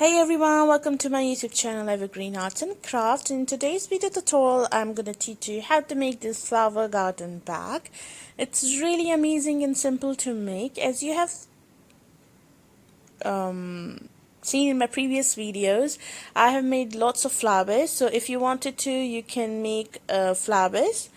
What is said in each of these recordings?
Hey everyone, welcome to my YouTube channel Evergreen Arts and Crafts. In today's video tutorial, I'm going to teach you how to make this flower garden bag. It's really amazing and simple to make. As you have seen in my previous videos, I have made lots of flowers. So if you wanted to, you can make flowers,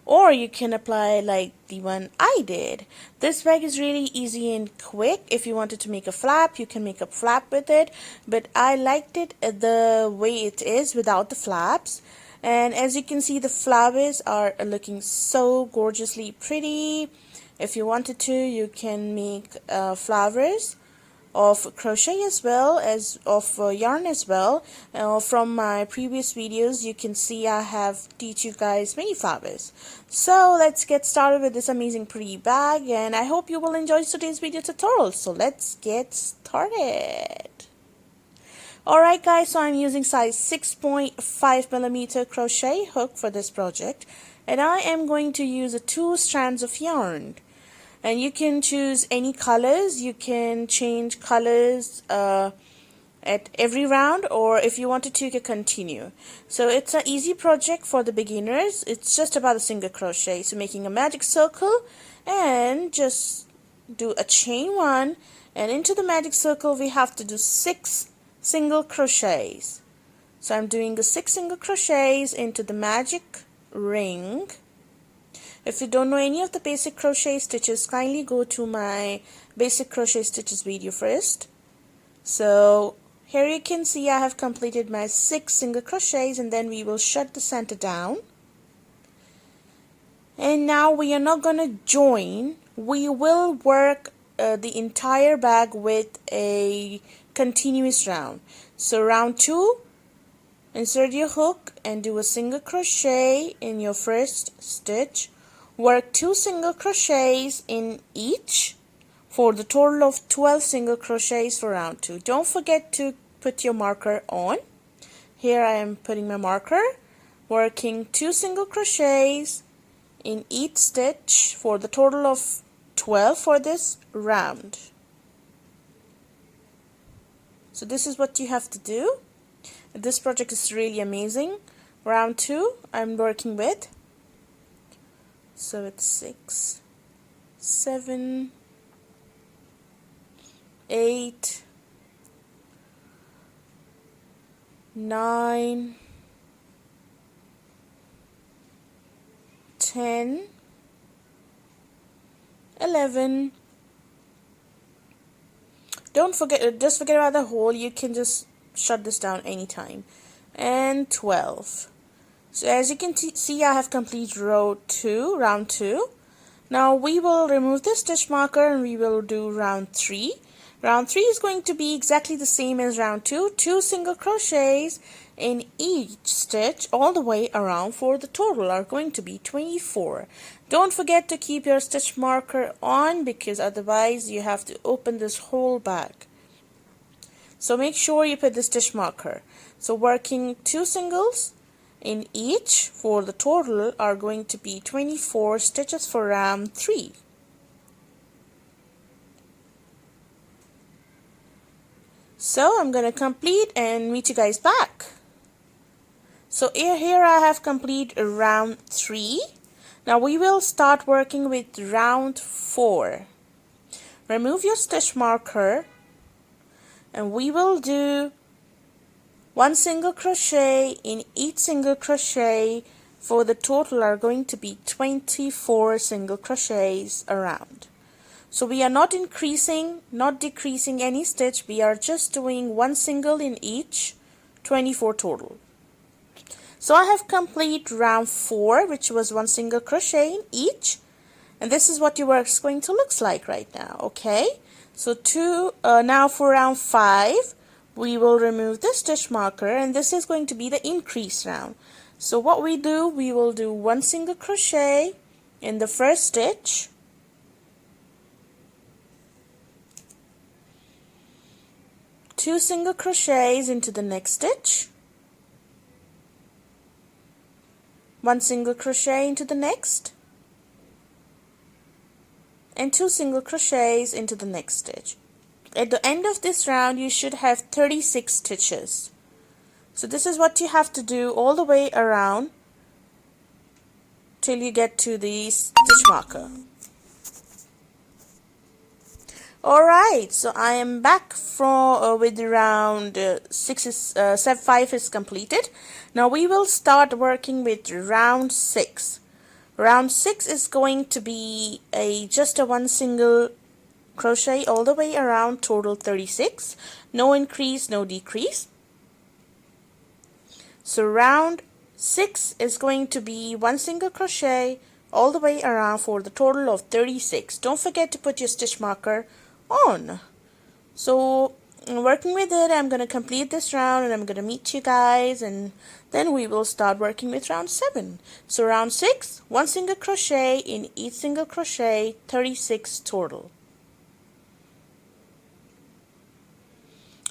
or you can apply like the one I did. This bag is really easy and quick. If you wanted to make a flap, you can make a flap with it, but I liked it the way it is without the flaps. And as you can see, the flowers are looking so gorgeously pretty. If you wanted to, you can make flowers of crochet as well as of yarn as well. From my previous videos, you can see I have teach you guys many flowers. So let's get started with this amazing pretty bag, and I hope you will enjoy today's video tutorial. So let's get started. Alright guys, so I'm using size 6.5mm crochet hook for this project, and I am going to use 2 strands of yarn. And you can choose any colors. You can change colors at every round, or if you wanted to, you can continue. So it's an easy project for the beginners. It's just about a single crochet. So making a magic circle and just do a chain 1, and into the magic circle we have to do 6 single crochets. So I'm doing the 6 single crochets into the magic ring. If you don't know any of the basic crochet stitches, kindly go to my basic crochet stitches video first. So here you can see I have completed my 6 single crochets, and then we will shut the center down. And now we are not going to join. We will work the entire bag with a continuous round. So round 2, insert your hook and do a single crochet in your first stitch. Work 2 single crochets in each for the total of 12 single crochets for round 2. Don't forget to put your marker on. Here I am putting my marker, working 2 single crochets in each stitch for the total of 12 for this round. So this is what you have to do. This project is really amazing. Round 2 I'm working with. So it's 6, 7, 8, 9, 10, 11. Don't forget, just forget about the hole. You can just shut this down anytime. And 12. So as you can see, I have completed round 2. Now we will remove the stitch marker and we will do round 3. Round 3 is going to be exactly the same as round 2. 2 single crochets in each stitch all the way around, for the total are going to be 24. Don't forget to keep your stitch marker on, because otherwise you have to open this whole bag. So make sure you put the stitch marker. So working 2 singles in each for the total are going to be 24 stitches for round 3. So I'm going to complete and meet you guys back. So here I have completed round 3. Now we will start working with round 4. Remove your stitch marker and we will do 1 single crochet in each single crochet for the total are going to be 24 single crochets around. So we are not increasing, not decreasing any stitch. We are just doing 1 single in each, 24 total. So I have completed round 4, which was 1 single crochet in each, and this is what your work is going to look like right now. Okay, so now for round 5 we will remove the stitch marker, and this is going to be the increase round. So what we do, we will do 1 single crochet in the first stitch, two single crochets into the next stitch, 1 single crochet into the next, and 2 single crochets into the next stitch. At the end of this round you should have 36 stitches. So this is what you have to do all the way around till you get to the stitch marker. Alright, so I am back from with round 5 is completed. Now we will start working with round 6. Round 6 is going to be just a one single crochet all the way around, total 36. No increase, no decrease. So round 6 is going to be one single crochet all the way around for the total of 36. Don't forget to put your stitch marker on. So working with it, I'm going to complete this round and I'm going to meet you guys, and then we will start working with round 7. So round 6, one single crochet in each single crochet, 36 total.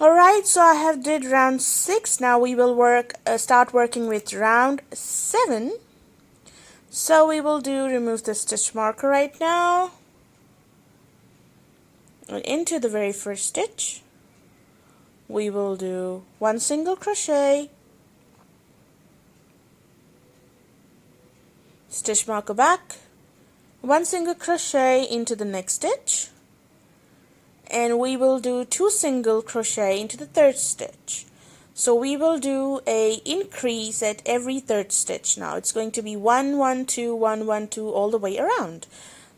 Alright, so I have did round 6. Now we will start working with round 7. So we will remove the stitch marker right now. And into the very first stitch, we will do one single crochet, stitch marker back, one single crochet into the next stitch, and we will do two single crochet into the third stitch. So we will do a increase at every third stitch. Now it's going to be 1 1 2 1 1 2 all the way around.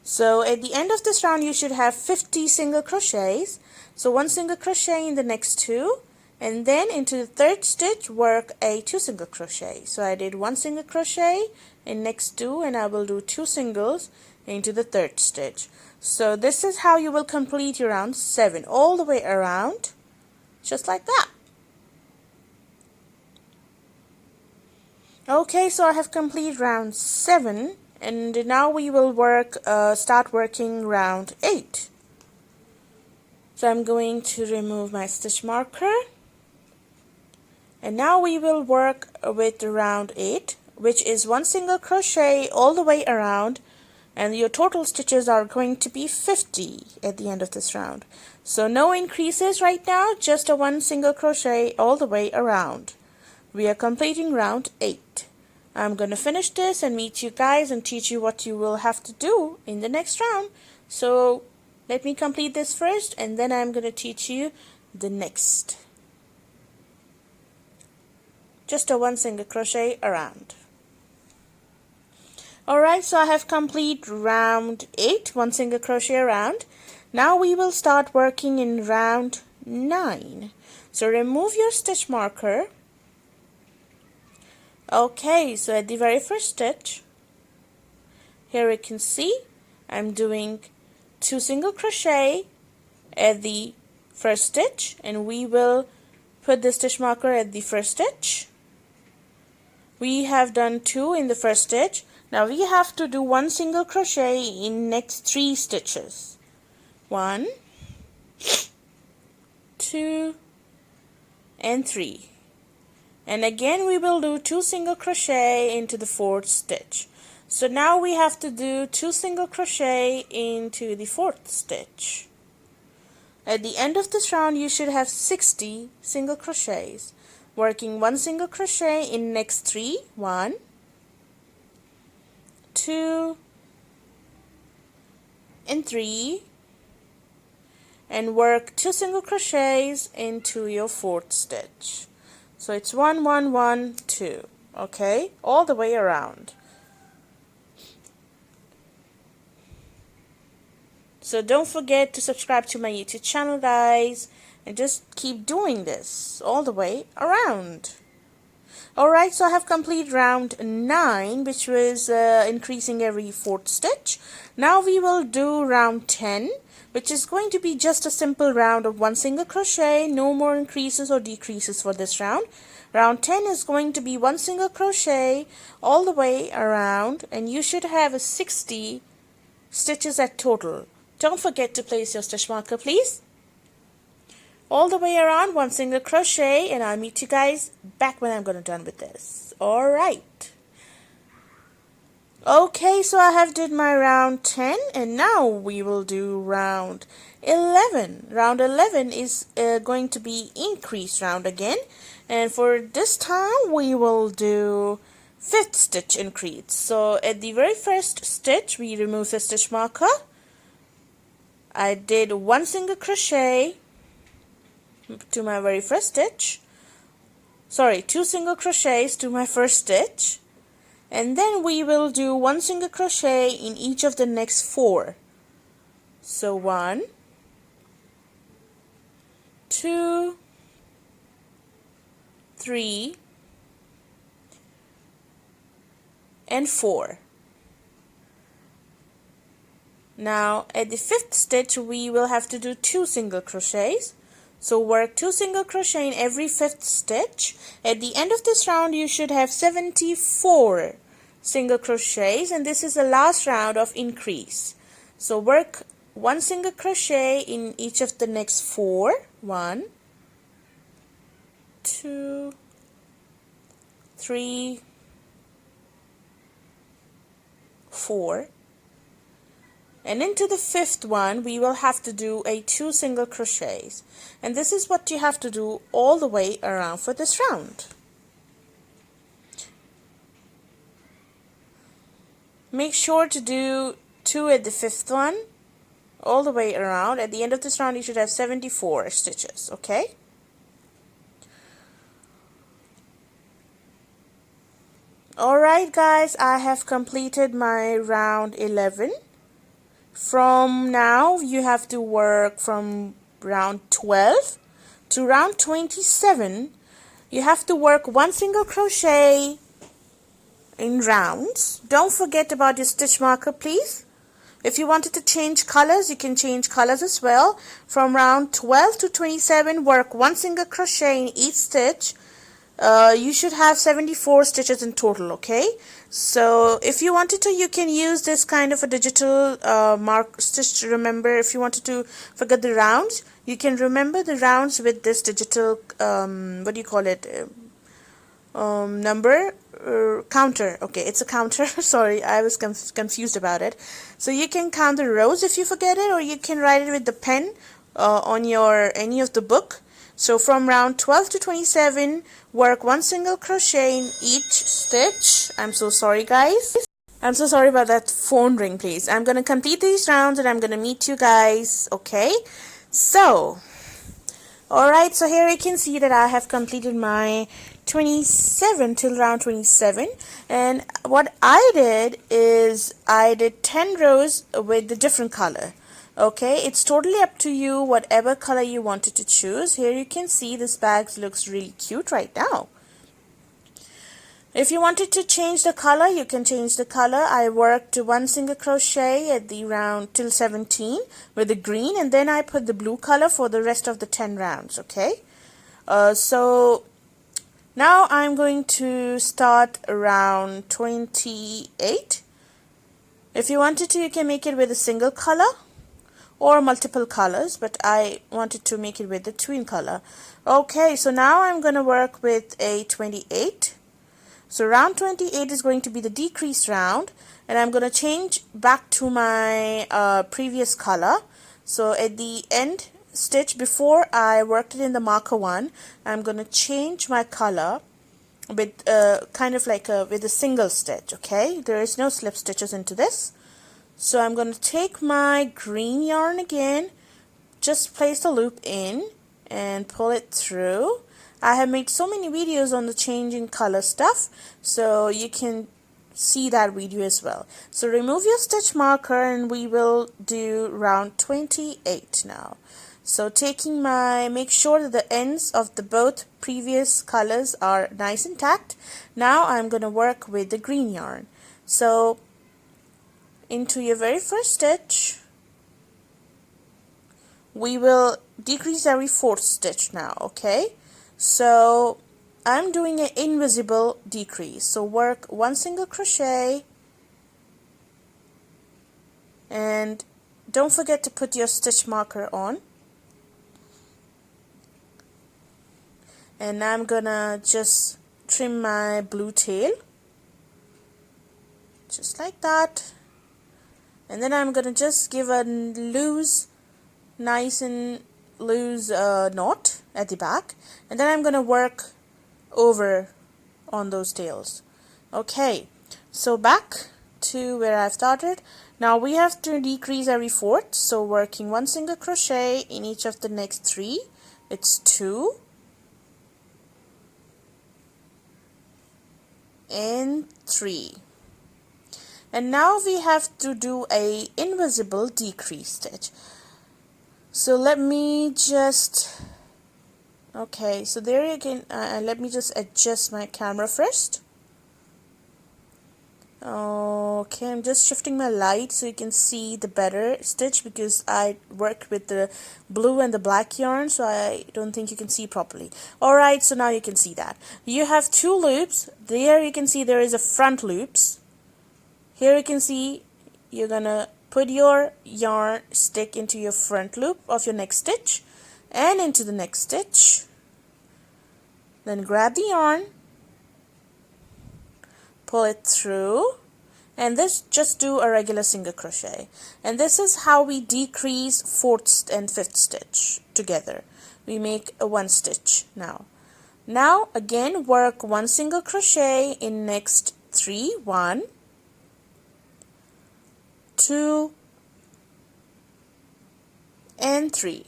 So at the end of this round you should have 50 single crochets. So one single crochet in the next two, and then into the third stitch work a two single crochet. So I did one single crochet in next two, and I will do two singles into the third stitch. So this is how you will complete your round 7 all the way around, just like that. Okay, so I have completed round 7, and now we will start working round 8. So I'm going to remove my stitch marker, and now we will work with round 8, which is one single crochet all the way around, and your total stitches are going to be 50 at the end of this round. So no increases right now, just a one single crochet all the way around. We are completing round 8. I'm going to finish this and meet you guys and teach you what you will have to do in the next round. So let me complete this first, and then I'm going to teach you the next. Just a one single crochet around. Alright, so I have completed round 8, one single crochet around. Now we will start working in round 9. So remove your stitch marker. Okay, so at the very first stitch, here you can see I'm doing two single crochet at the first stitch, and we will put the stitch marker at the first stitch. We have done two in the first stitch. Now we have to do one single crochet in next 3 stitches. 1, 2, and 3. And again we will do two single crochet into the 4th stitch. So now we have to do two single crochet into the 4th stitch. At the end of this round you should have 60 single crochets, working one single crochet in next 3. 1, 2, and 3, and work two single crochets into your 4th stitch. So it's 1 1 1 2, okay, all the way around. So don't forget to subscribe to my YouTube channel, guys, and just keep doing this all the way around. Alright, so I have completed round 9, which was increasing every 4th stitch. Now we will do round 10, which is going to be just a simple round of one single crochet, no more increases or decreases for this round. Round 10 is going to be one single crochet all the way around, and you should have 60 stitches at total. Don't forget to place your stitch marker, please. All the way around, one single crochet, and I'll meet you guys back when I'm done with this. Alright. Okay, so I have did my round 10 and now we will do round 11. Round 11 is going to be increased round again, and for this time we will do fifth stitch increase. So at the very first stitch we remove the stitch marker. I did one single crochet to my very first stitch, sorry, two single crochets to my first stitch, and then we will do one single crochet in each of the next four. So 1, 2, 3, and 4. Now at the fifth stitch we will have to do two single crochets. So work two single crochet in every fifth stitch. At the end of this round you should have 74 single crochets, and this is the last round of increase. So work one single crochet in each of the next four. 1, 2, 3, 4. And into the fifth one we will have to do a two single crochets, and this is what you have to do all the way around for this round. Make sure to do 2 at the fifth one all the way around. At the end of this round you should have 74 stitches, okay? Alright guys, I have completed my round 11. From now you have to work from round 12 to round 27. You have to work one single crochet in rounds. Don't forget about your stitch marker, please. If you wanted to change colors, you can change colors as well. From round 12 to 27, work one single crochet in each stitch. You should have 74 stitches in total, okay? So if you wanted to, you can use this kind of a digital mark stitch to remember. If you wanted to forget the rounds, you can remember the rounds with this digital what do you call it, number counter. Okay, it's a counter. Sorry, I was confused about it. So you can count the rows if you forget it, or you can write it with the pen on your any of the book. So from round 12 to 27, work one single crochet in each stitch. I'm so sorry guys. I'm so sorry about that phone ring, please. I'm going to complete these rounds and I'm going to meet you guys, okay? So, alright, so here you can see that I have completed my 27 till round 27, and what I did is I did 10 rows with the different color. Okay, it's totally up to you whatever color you wanted to choose. Here you can see this bag looks really cute right now. If you wanted to change the color, you can change the color. I worked one single crochet at the round till 17 with the green, and then I put the blue color for the rest of the 10 rounds, okay? So now I'm going to start around 28. If you wanted to, you can make it with a single color or multiple colors, but I wanted to make it with the twin color. Okay, so now I'm going to work with a 28. So round 28 is going to be the decreased round, and I'm going to change back to my previous color. So at the end stitch, before I worked it in the marker one, I'm going to change my color with kind of like with a single stitch, okay? There is no slip stitches into this. So I'm going to take my green yarn again, just place the loop in and pull it through. I have made so many videos on the changing color stuff, so you can see that video as well. So remove your stitch marker and we will do round 28 now. So taking make sure that the ends of the both previous colors are nice and tacked. Now I'm going to work with the green yarn. So into your very first stitch, we will decrease every fourth stitch now, okay? So I'm doing an invisible decrease. So work one single crochet, and don't forget to put your stitch marker on. And I'm gonna just trim my blue tail just like that. And then I'm gonna just give a loose, nice and loose knot at the back, and then I'm gonna work over on those tails. Okay, so back to where I've started. Now we have to decrease every fourth, so working 1 single crochet in each of the next 3. It's 2 and 3. And now we have to do a invisible decrease stitch. So let me just, okay, so there you can, let me just adjust my camera first. Okay, I'm just shifting my light so you can see the better stitch, because I worked with the blue and the black yarn, so I don't think you can see properly. Alright, so now you can see that. You have 2 loops. There you can see there is a front loops. Here you can see you're gonna put your yarn stick into your front loop of your next stitch and into the next stitch. Then grab the yarn, pull it through, and this just do a regular single crochet. And this is how we decrease 4th and 5th stitch together. We make a 1 stitch now. Now again work 1 single crochet in next 3, 1, 2 and 3.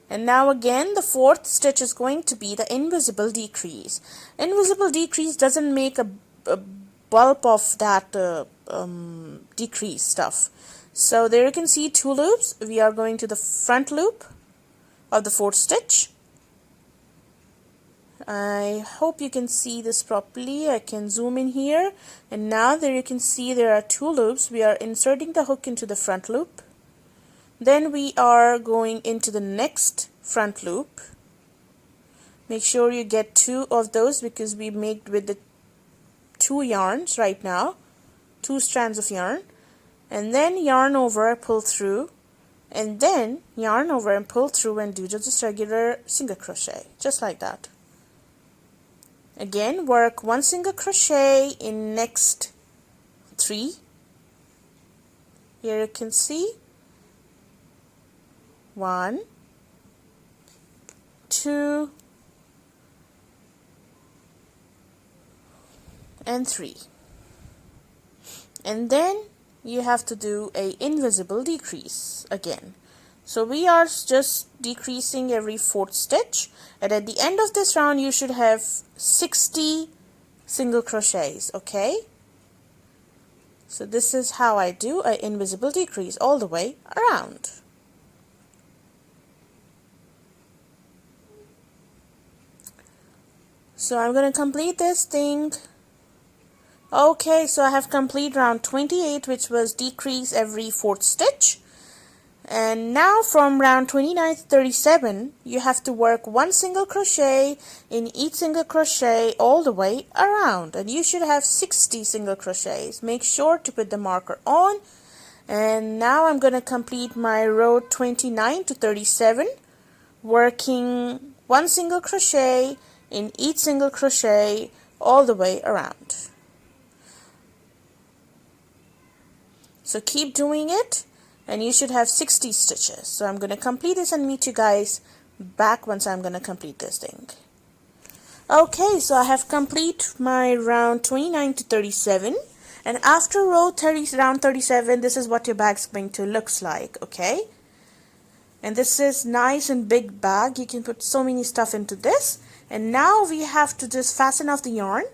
And now again the 4th stitch is going to be the invisible decrease. Invisible decrease doesn't make a bulb of that decrease stuff. So there you can see 2 loops. We are going to the front loop of the 4th stitch. I hope you can see this properly. I can zoom in here, and now there you can see there are 2 loops. We are inserting the hook into the front loop. Then we are going into the next front loop. Make sure you get 2 of those, because we made with the 2 yarns right now, 2 strands of yarn, and then yarn over, pull through, and then yarn over and pull through and do just regular single crochet, just like that. Again work 1 single crochet in next 3. Here you can see 1, 2 and 3, and then you have to do a invisible decrease again. So we are just decreasing every 4th stitch, and at the end of this round you should have 60 single crochets. Okay, so this is how I do an invisible decrease all the way around. So I'm going to complete this thing. Okay, so I have complete round 28, which was decrease every 4th stitch. And now from round 29 to 37, you have to work 1 single crochet in each single crochet all the way around. And you should have 60 single crochets. Make sure to put the marker on. And now I'm going to complete my row 29 to 37, working 1 single crochet in each single crochet all the way around. So keep doing it, and you should have 60 stitches. So I'm going to complete this and meet you guys back once I'm going to complete this thing. Okay, so I have complete my round 29 to 37, and after round 37, this is what your bag's going to looks like. Okay, and this is nice and big bag. You can put so many stuff into this. And now we have to just fasten off the yarn.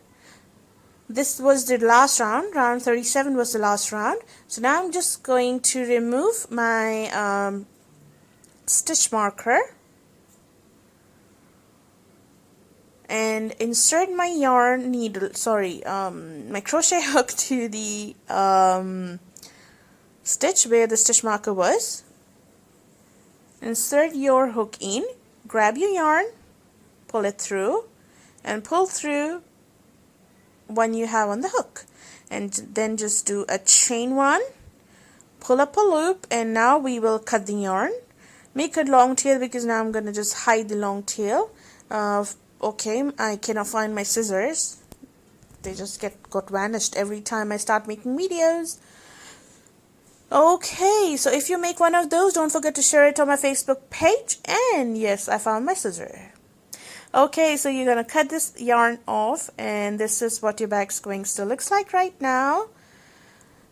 This was the last round. Round 37 was the last round. So now I'm just going to remove my stitch marker and insert my yarn needle, my crochet hook to the stitch where the stitch marker was. Insert your hook in, grab your yarn, pull it through, and pull through one you have on the hook, and then just do a chain 1, pull up a loop, and now we will cut the yarn. Make a long tail, because now I'm going to just hide the long tail. Okay, I cannot find my scissors. they just got vanished every time I start making videos. Okay, so if you make one of those, don't forget to share it on my Facebook page. And yes, I found my scissor. Okay, so you're gonna cut this yarn off, and this is what your bag's going to looks like right now.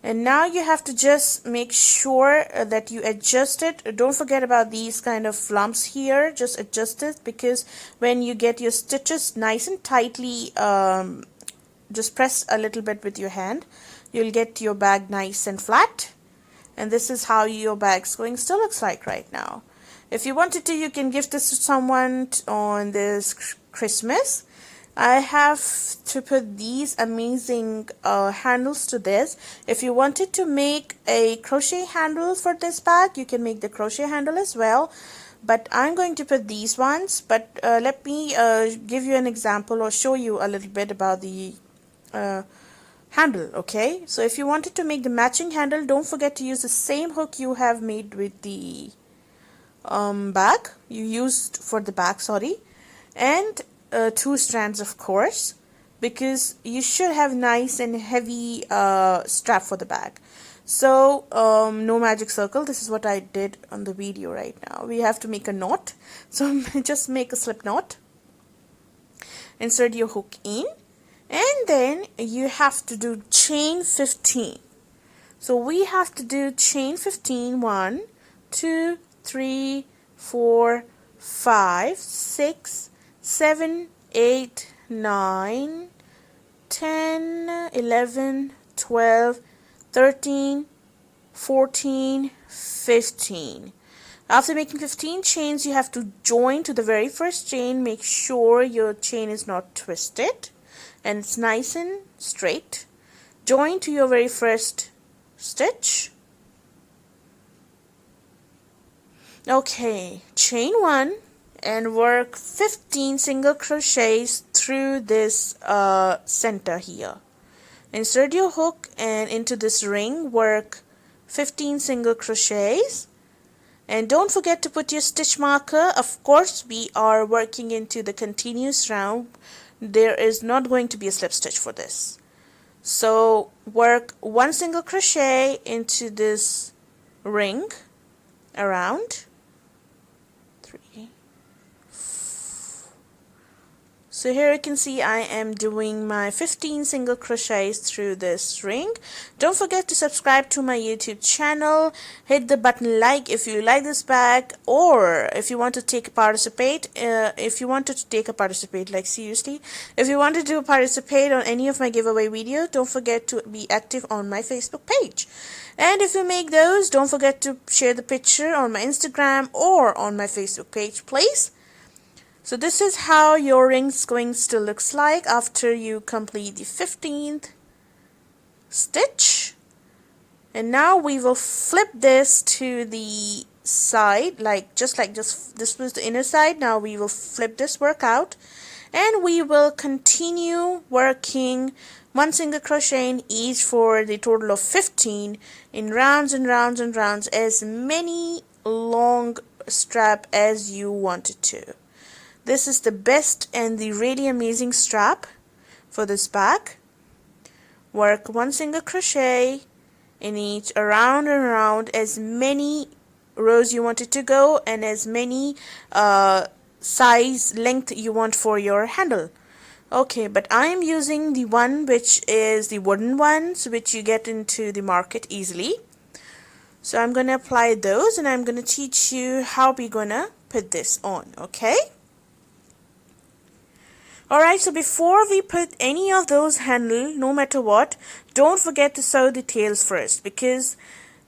And now you have to just make sure that you adjust it. Don't forget about these kind of lumps here. Just adjust it, because when you get your stitches nice and tightly, just press a little bit with your hand. You'll get your bag nice and flat. And this is how your bag's going to looks like right now. If you wanted to, you can gift this to someone on this Christmas. I have to put these amazing handles to this. If you wanted to make a crochet handle for this bag, you can make the crochet handle as well. But I'm going to put these ones. But let me give you an example or show you a little bit about the handle. Okay, so if you wanted to make the matching handle, don't forget to use the same hook you have made with the bag you used for the bag, sorry, and 2 strands, of course, because you should have nice and heavy strap for the bag. So no magic circle. This is what I did on the video right now. We have to make a knot, so just make a slip knot, insert your hook in, and then you have to do chain 15. So we have to do chain 15. 1, 2, 3, 4, 5, 6, 7, 8, 9, 10, 11, 12, 13, 14, 15. After making 15 chains, you have to join to the very first chain. Make sure your chain is not twisted and it's nice and straight. Join to your very first stitch. Okay, chain 1 and work 15 single crochets through this center here. Insert your hook and into this ring work 15 single crochets, and don't forget to put your stitch marker. Of course, we are working into the continuous round. There is not going to be a slip stitch for this. So work 1 single crochet into this ring around 3. So here you can see I am doing my 15 single crochets through this ring. Don't forget to subscribe to my YouTube channel. Hit the button like if you like this bag, or if you want to take participate. If you wanted to take a participate, like seriously, if you wanted to participate on any of my giveaway videos, don't forget to be active on my Facebook page. And if you make those, don't forget to share the picture on my Instagram or on my Facebook page, please. So this is how your ring's going to looks like after you complete the 15th stitch. And now we will flip this to the side, just like this was the inner side. Now we will flip this work out, and we will continue working 1 single crochet in each for the total of 15 in rounds and rounds and rounds, as many long strap as you wanted to. This is the best and the really amazing strap for this bag. Work 1 single crochet in each, around and around, as many rows you want it to go, and as many size length you want for your handle. Okay, but I am using the one which is the wooden ones, which you get into the market easily. So I'm going to apply those, and I'm going to teach you how we're going to put this on, okay? Alright, so before we put any of those handle, no matter what, don't forget to sew the tails first, because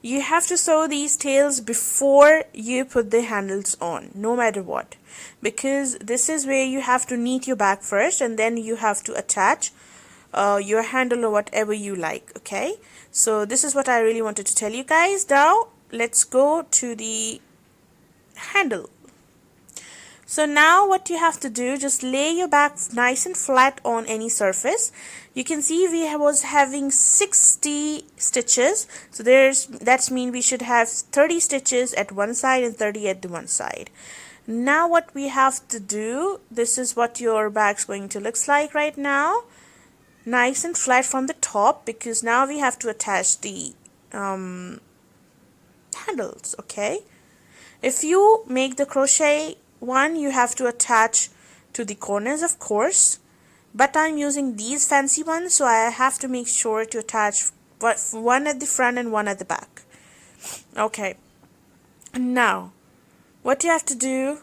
you have to sew these tails before you put the handles on, no matter what, because this is where you have to knit your bag first, and then you have to attach your handle or whatever you like, okay? So this is what I really wanted to tell you guys. Now let's go to the handle. So now what you have to do, just lay your bag nice and flat on any surface. You can see we was having 60 stitches. So that's mean we should have 30 stitches at one side and 30 at the one side. Now what we have to do, this is what your bag's going to looks like right now. nice and flat from the top, because now we have to attach the handles. Okay, if you make the crochet one, you have to attach to the corners, of course, but I'm using these fancy ones, so I have to make sure to attach one at the front and one at the back. Okay, now what you have to do,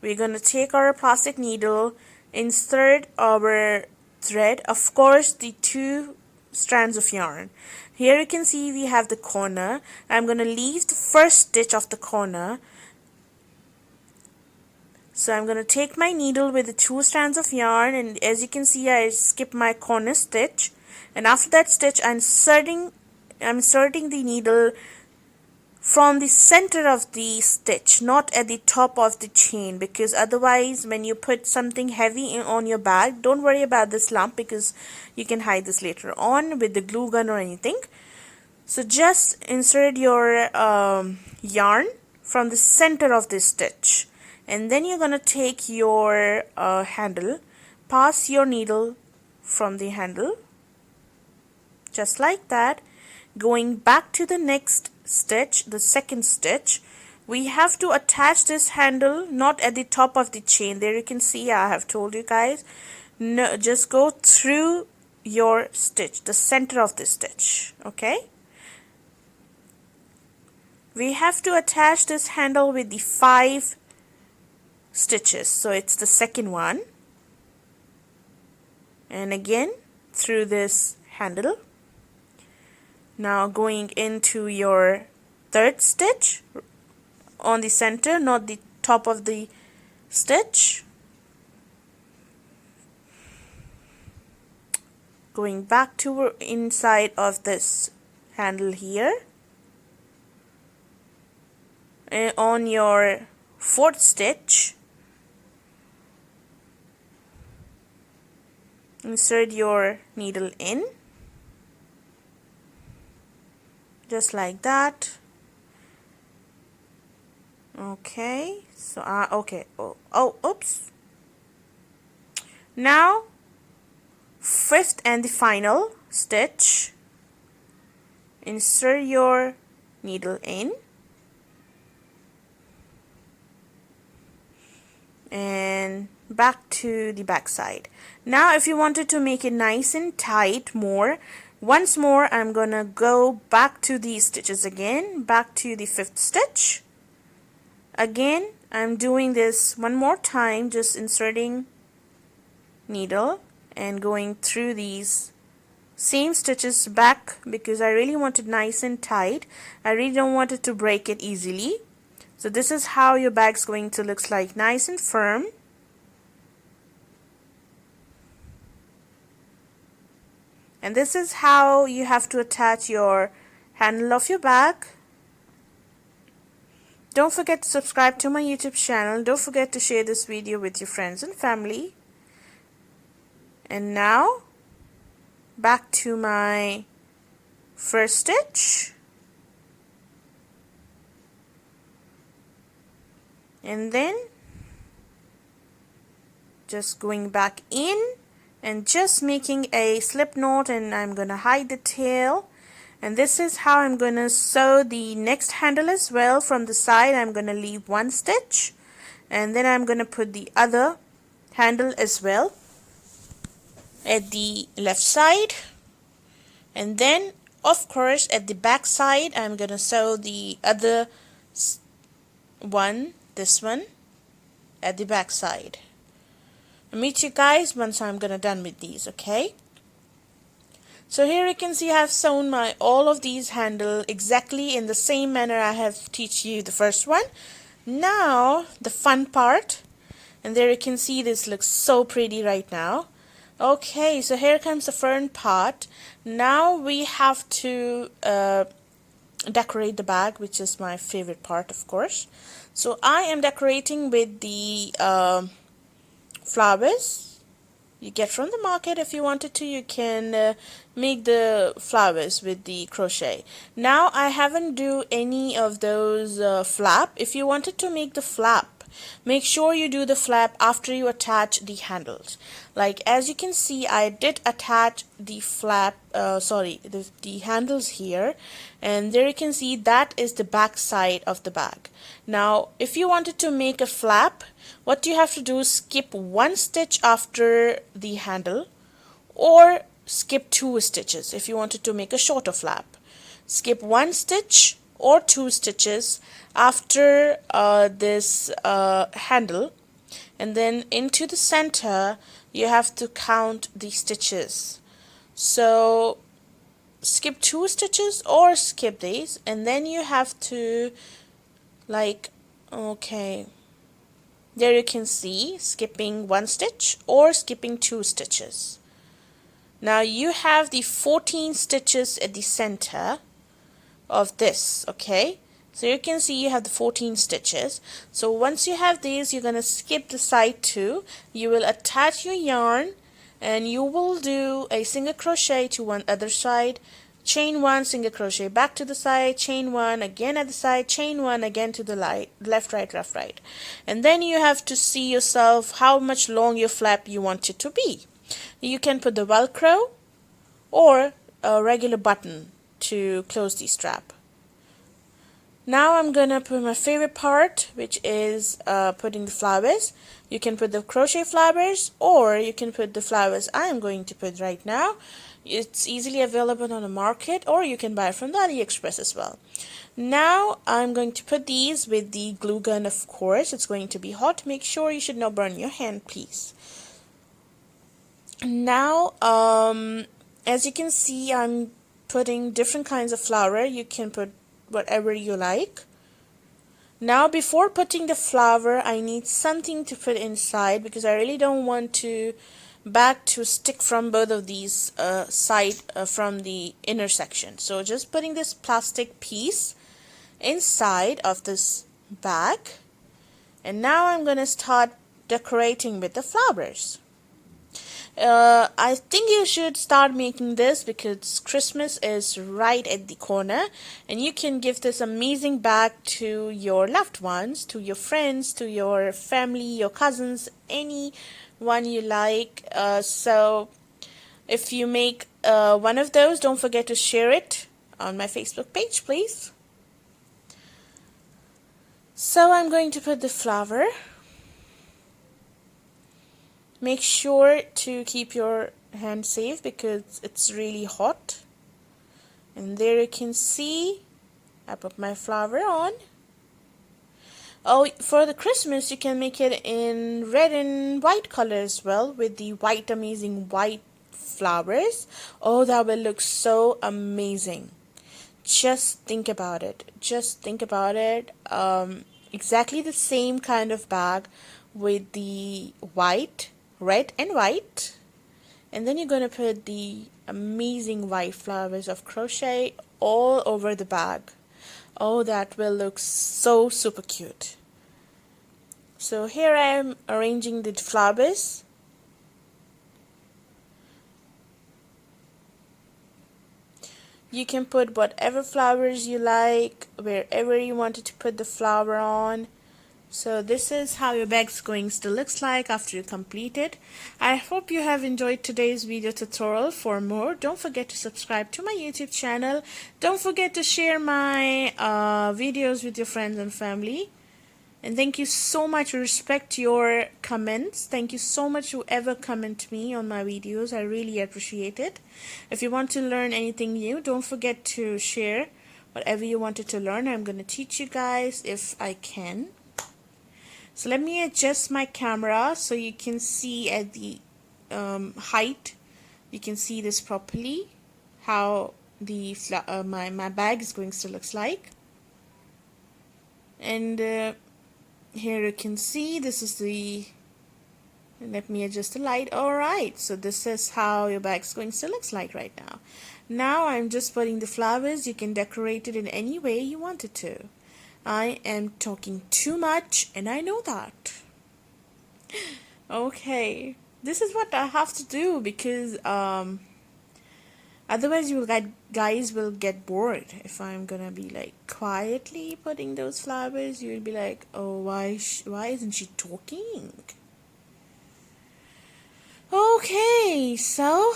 we're going to take our plastic needle, insert our thread, of course the 2 strands of yarn. Here you can see we have the corner. I'm going to leave the first stitch of the corner. So I'm going to take my needle with the 2 strands of yarn, and as you can see I skip my corner stitch, and after that stitch I'm inserting the needle from the center of the stitch, not at the top of the chain, because otherwise when you put something heavy on your bag, don't worry about this lump because you can hide this later on with the glue gun or anything. So just insert your yarn from the center of this stitch, and then you're gonna take your handle, pass your needle from the handle just like that, going back to the next stitch, the second stitch. We have to attach this handle not at the top of the chain. There you can see I have told you guys, no, just go through your stitch, the center of the stitch. Okay, we have to attach this handle with the 5 stitches, so it's the second one, and again through this handle. Now going into your third stitch on the center, not the top of the stitch, going back to inside of this handle here, and on your fourth stitch insert your needle in just like that. Okay, so okay, oops. Now 5th and the final stitch, insert your needle in and back to the back side. Now if you wanted to make it nice and tight once more I'm gonna go back to these stitches again, back to the 5th stitch. Again I'm doing this one more time, just inserting needle and going through these same stitches back, because I really want it nice and tight. I really don't want it to break it easily. So this is how your bag's going to look like, nice and firm. And this is how you have to attach your handle of your bag. Don't forget to subscribe to my YouTube channel. Don't forget to share this video with your friends and family. And now back to my first stitch, and then just going back in and just making a slip knot, and I'm gonna hide the tail. And this is how I'm gonna sew the next handle as well. From the side I'm gonna leave 1 stitch, and then I'm gonna put the other handle as well at the left side, and then of course at the back side I'm gonna sew the other one, this one, at the back side. I'll meet you guys once I'm gonna done with these. Okay, so here you can see I have sewn my all of these handle exactly in the same manner I have teach you the first one. Now the fun part, and there you can see this looks so pretty right now. Okay, so here comes the fun part. Now we have to decorate the bag, which is my favorite part, of course. So I am decorating with the flowers you get from the market. If you wanted to, you can make the flowers with the crochet. Now I haven't do any of those flap. If you wanted to make the flap, Make sure you do the flap after you attach the handles. Like as you can see, I did attach the flap, the handles here, and there you can see that is the back side of the bag. Now if you wanted to make a flap, what you have to do is skip one stitch after the handle, or skip 2 stitches if you wanted to make a shorter flap. Skip 1 stitch or 2 stitches after this handle, and then into the center you have to count the stitches. So skip 2 stitches or skip these, and then you have to, like, okay, there you can see skipping 1 stitch or skipping 2 stitches. Now you have the 14 stitches at the center of this, okay? So you can see you have the 14 stitches. So once you have these, you're going to skip the side 2. You will attach your yarn and you will do a single crochet to one other side, chain 1, single crochet back to the side, chain 1 again at the side, chain 1 again to the left, right, left, right. And then you have to see yourself how much long your flap you want it to be. You can put the Velcro or a regular button to close the strap. Now I'm gonna put my favorite part, which is putting the flowers. You can put the crochet flowers, or you can put the flowers I am going to put right now. It's easily available on the market, or you can buy from the AliExpress as well. Now I'm going to put these with the glue gun, of course. It's going to be hot. Make sure you should not burn your hand, please. Now as you can see, I'm putting different kinds of flower. You can put whatever you like. Now before putting the flower, I need something to put inside because I really don't want to bag to stick from both of these side from the inner section. So just putting this plastic piece inside of this bag, and now I'm gonna start decorating with the flowers. I think you should start making this because Christmas is right at the corner, and you can give this amazing bag to your loved ones, to your friends, to your family, your cousins, anyone you like. So if you make one of those, don't forget to share it on my Facebook page, please. So I'm going to put the flower. Make sure to keep your hand safe because it's really hot. And there you can see I put my flower on. Oh, for the Christmas you can make it in red and white color as well, with the white, amazing white flowers. Oh, that will look so amazing. Just think about it. Just think about it. Exactly the same kind of bag with the white, red and white, and then you're going to put the amazing white flowers of crochet all over the bag. Oh, that will look so super cute. So here I am arranging the flowers. You can put whatever flowers you like wherever you wanted to put the flower on. So this is how your bag's going to look like after you complete it. I hope you have enjoyed today's video tutorial. For more, don't forget to subscribe to my YouTube channel. Don't forget to share my videos with your friends and family. And thank you so much. Respect your comments. Thank you so much whoever comment me on my videos. I really appreciate it. If you want to learn anything new, don't forget to share whatever you wanted to learn. I'm going to teach you guys if I can. So let me adjust my camera so you can see at the height. You can see this properly, how the my bag is going to look like. And here you can see this is the, let me adjust the light. Alright, so this is how your bag's going to look like right now. Now I'm just putting the flowers. You can decorate it in any way you want it to. I am talking too much and I know that. Okay, this is what I have to do because Otherwise you guys will get bored if I'm gonna be like quietly putting those flowers. You'll be like, oh, why isn't she talking? Okay, so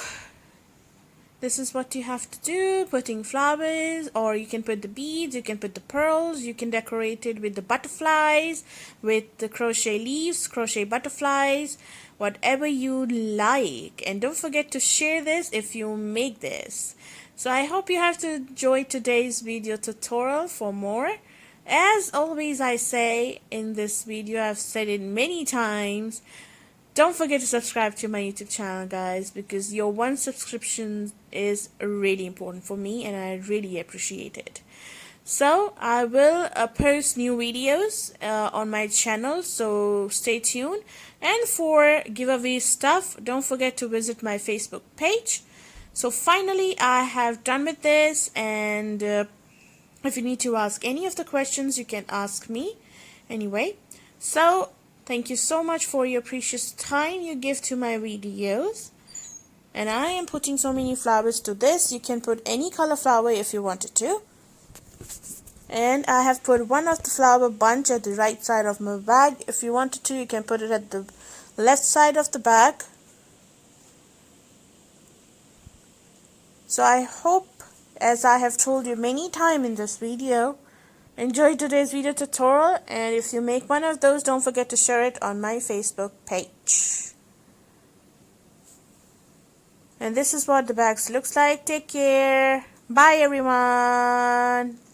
this is what you have to do, putting flowers, or you can put the beads, you can put the pearls, you can decorate it with the butterflies, with the crochet leaves, crochet butterflies, whatever you like. And don't forget to share this if you make this. So I hope you have to enjoy today's video tutorial. For more, as always I say in this video, I've said it many times, don't forget to subscribe to my YouTube channel, guys, because your one subscription is really important for me and I really appreciate it. So I will post new videos on my channel, so stay tuned. And for giveaway stuff, don't forget to visit my Facebook page. So finally I have done with this, and if you need to ask any of the questions, you can ask me anyway. So thank you so much for your precious time you give to my videos. And I am putting so many flowers to this. You can put any color flower if you wanted to. And I have put one of the flower bunch at the right side of my bag. If you wanted to, you can put it at the left side of the bag. So I hope, as I have told you many times in this video, enjoy today's video tutorial, and if you make one of those, don't forget to share it on my Facebook page. And this is what the bags looks like. Take care. Bye everyone.